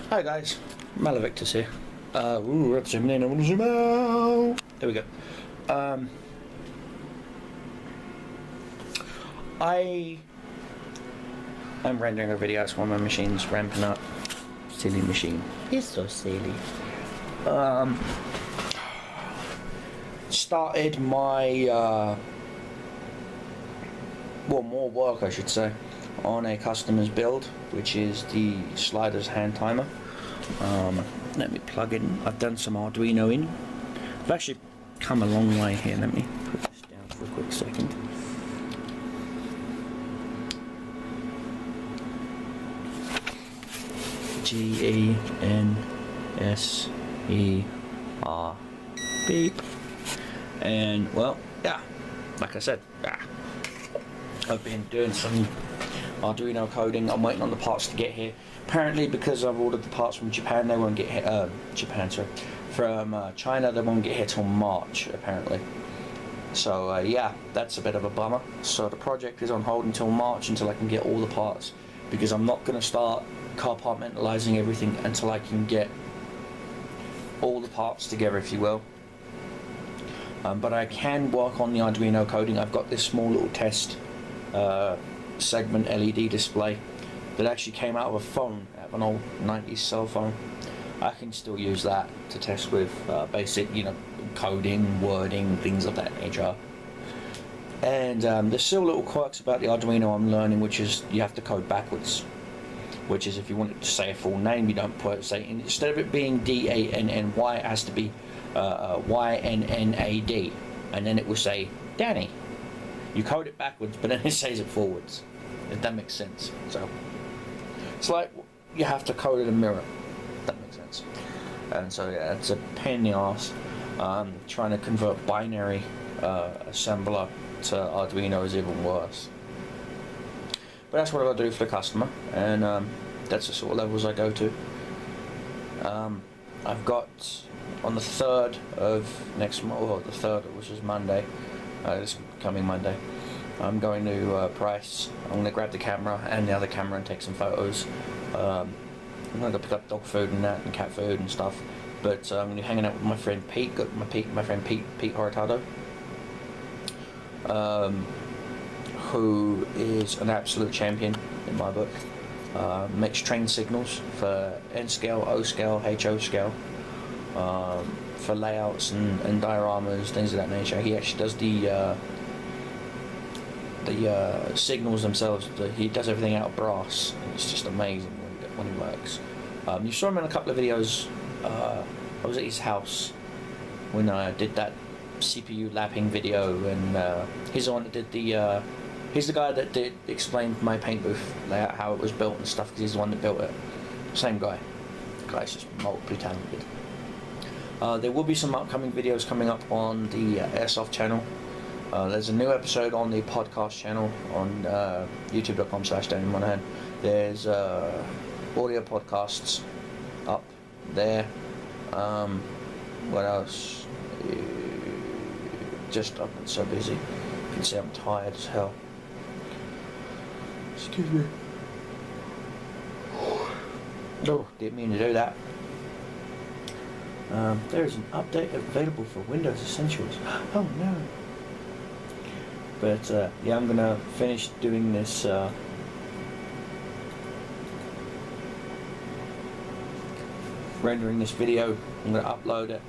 Hi guys, Malivictus here. Let's zoom in and we'll zoom out. There we go. I am rendering a video while my machine's ramping up. Silly machine. It's so silly. Started my well, more work I should say, on a customer's build, which is the sliders hand timer. Let me plug in. I've done some Arduino in. I've actually come a long way here. Let me put this down for a quick second. GENSER beep. And well, yeah, like I said, I've been doing some Arduino coding. I'm waiting on the parts to get here. Apparently, because I've ordered the parts from Japan, they won't get here. From China, they won't get here till March, apparently. So yeah, that's a bit of a bummer. So the project is on hold until March, until I can get all the parts, because I'm not going to start compartmentalizing everything until I can get all the parts together, if you will. But I can work on the Arduino coding. I've got this small little test segment LED display that actually came out of a phone, out of an old 90s cell phone. I can still use that to test with basic, coding, wording, things of that nature. And there's still little quirks about the Arduino I'm learning, which is you have to code backwards. Which is, if you want it to say a full name, you don't put say, instead of it being D-A-N-N-Y, it has to be Y-N-N-A-D, and then it will say Danny. You code it backwards, but then it says it forwards, if that makes sense. So it's like you have to code it in mirror, if that makes sense. And so yeah, it's a pain in the ass. Trying to convert binary assembler to Arduino is even worse. But that's what I do for the customer, and that's the sort of levels I go to. I've got on the 3rd of next month, or the 3rd, which is Monday, this coming Monday, I'm going to Price. I'm going to grab the camera and the other camera and take some photos. I'm going to go pick up dog food and that, and cat food and stuff. But I'm going to be hanging out with my friend Pete, my friend Pete Horitado, who is an absolute champion in my book. Makes train signals for N scale, O scale, HO scale, for layouts and dioramas, things of that nature. He actually does the signals themselves. He does everything out of brass. It's just amazing when he works. You saw him in a couple of videos. I was at his house when I did that CPU lapping video, and he's the one that did the he's the guy that explained my paint booth layout, how it was built and stuff, because he's the one that built it. Same guy. The guy's just multiply talented. There will be some upcoming videos coming up on the Airsoft channel. There's a new episode on the podcast channel on youtube.com/DannyMonahan. There's audio podcasts up there. What else? Just I've been so busy. You can see I'm tired as hell. Excuse me. Oh, didn't mean to do that. There is an update available for Windows Essentials. Oh no. But yeah, I'm gonna finish doing this rendering this video. I'm gonna upload it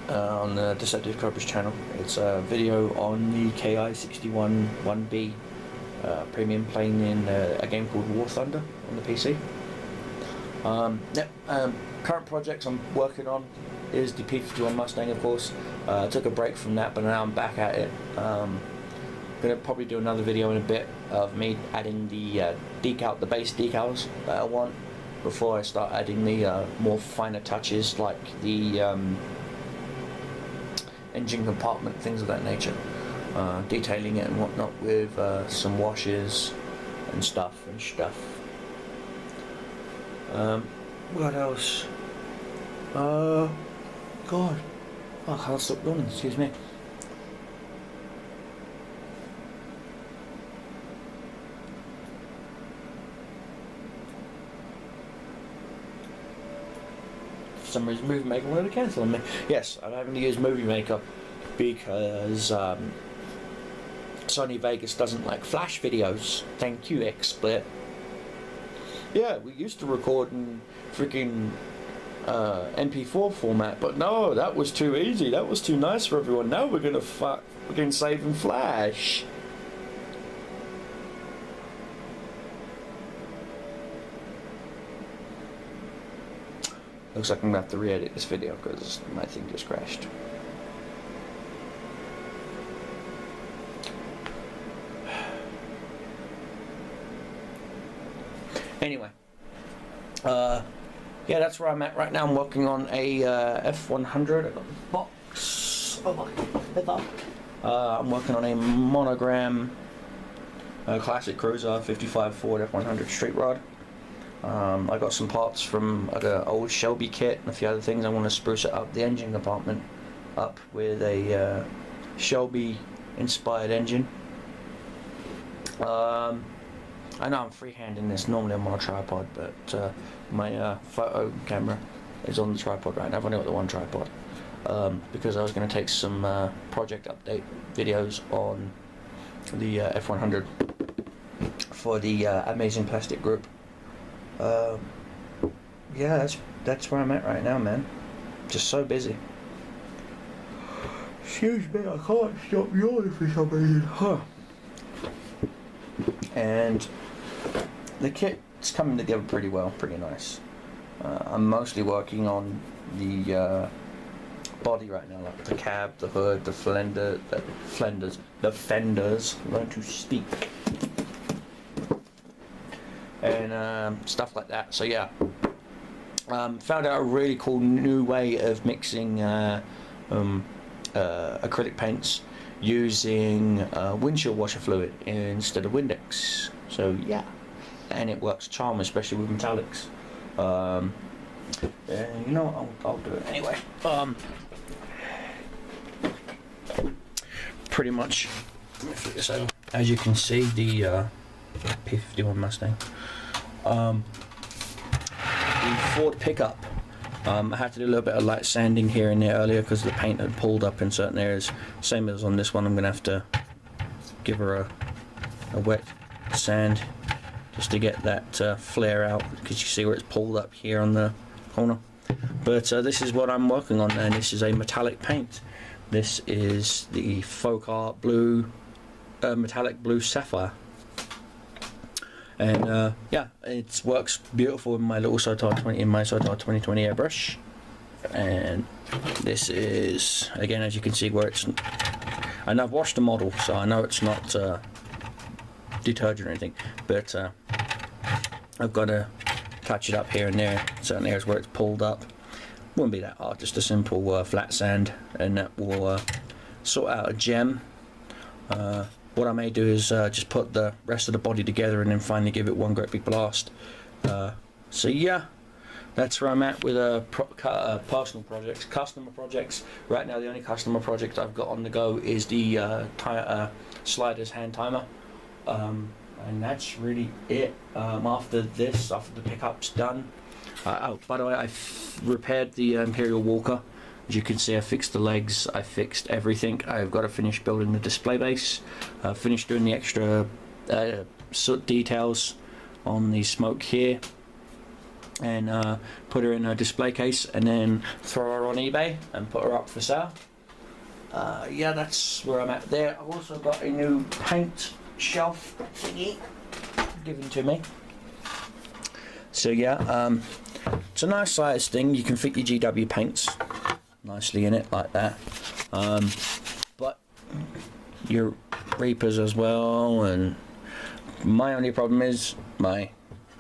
on the Deceptive Cobra's channel. It's a video on the KI61 1B premium playing in a game called War Thunder on the PC. Current projects I'm working on is the P51 Mustang, of course. I took a break from that, but now I'm back at it. Gonna probably do another video in a bit of me adding the the base decals that I want, before I start adding the more finer touches, like the engine compartment, things of that nature, detailing it and whatnot with some washes and stuff. What else? God, I can't stop yawning, excuse me. for some reason Movie Maker wanted to cancel on me. Yes, I'm having to use Movie Maker because Sony Vegas doesn't like Flash videos. Thank you, XSplit. Yeah, we used to record in freaking MP4 format, but no, that was too easy. That was too nice for everyone. Now we're gonna save in Flash. Looks like I'm gonna have to re-edit this video because my thing just crashed. Anyway, yeah, that's where I'm at right now. I'm working on a F100. I got the box. Oh my god! I'm working on a monogram classic cruiser 55 Ford F100 street rod. I got some parts from like an old Shelby kit and a few other things. I want to spruce it up, the engine compartment up with a Shelby inspired engine. I know I'm freehanding this. Normally I'm on a tripod, but my photo camera is on the tripod right now. I've only got the one tripod because I was going to take some project update videos on the F100 for the Amazing Plastic group. Yeah, that's where I'm at right now, man. Just so busy. Excuse me, I can't stop yawning for some reason. Huh. And the kit's coming together pretty well, pretty nice. I'm mostly working on the body right now, like the cab, the hood, the fenders, learn to speak, and stuff like that. So yeah, found out a really cool new way of mixing acrylic paints using windshield washer fluid instead of Windex. So yeah, and it works charm, especially with metallics. And you know what, I'll do it anyway. Pretty much, let me flip this over. As you can see, the P51 Mustang, the Ford pickup, I had to do a little bit of light sanding here and there earlier because the paint had pulled up in certain areas. Same as on this one, I'm going to have to give her a wet sand just to get that flare out, because you see where it's pulled up here on the corner. But this is what I'm working on, and this is a metallic paint. This is the Folk Art Blue, Metallic Blue Sapphire. And yeah, it works beautiful in my little Sotar 2020 airbrush. And this is, again, as you can see, where it's, and I've washed the model, so I know it's not detergent or anything, but I've got to touch it up here and there, certain areas where it's pulled up. Wouldn't be that hard, just a simple flat sand, and that will sort out a gem. What I may do is just put the rest of the body together and then finally give it one great big blast. So yeah, that's where I'm at with personal projects. Customer projects, right now the only customer project I've got on the go is the sliders hand timer, and that's really it. After this, after the pickup's done, oh, by the way, I've repaired the Imperial Walker. As you can see, I fixed the legs, I fixed everything. I've got to finish building the display base, finished doing the extra soot details on the smoke here, and put her in a display case, and then throw her on eBay and put her up for sale. Yeah, that's where I'm at there. I've also got a new paint shelf thingy given to me. So yeah, it's a nice sized thing. You can fit your GW paints nicely in it like that, but your Reapers as well. And my only problem is my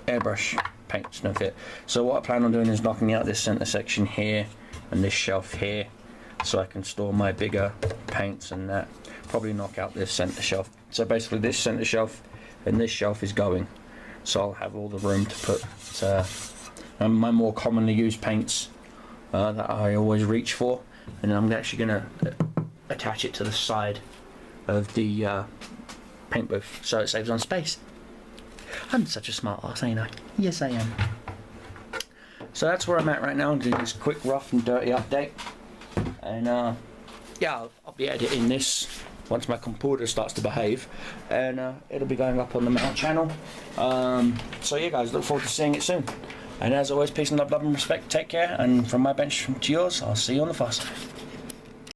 airbrush paints don't fit. So what I plan on doing is knocking out this center section here and this shelf here, so I can store my bigger paints, and that probably knock out this center shelf. So basically this center shelf and this shelf is going, so I'll have all the room to put my more commonly used paints that I always reach for, and I'm actually going to attach it to the side of the paint booth so it saves on space. I'm such a smart ass, ain't I? Yes, I am. So that's where I'm at right now. I'm doing this quick, rough and dirty update. And yeah, I'll be editing this once my computer starts to behave, and it'll be going up on the main channel. So yeah guys, look forward to seeing it soon. And as always, peace and love and respect, take care, and from my bench to yours, I'll see you on the far side.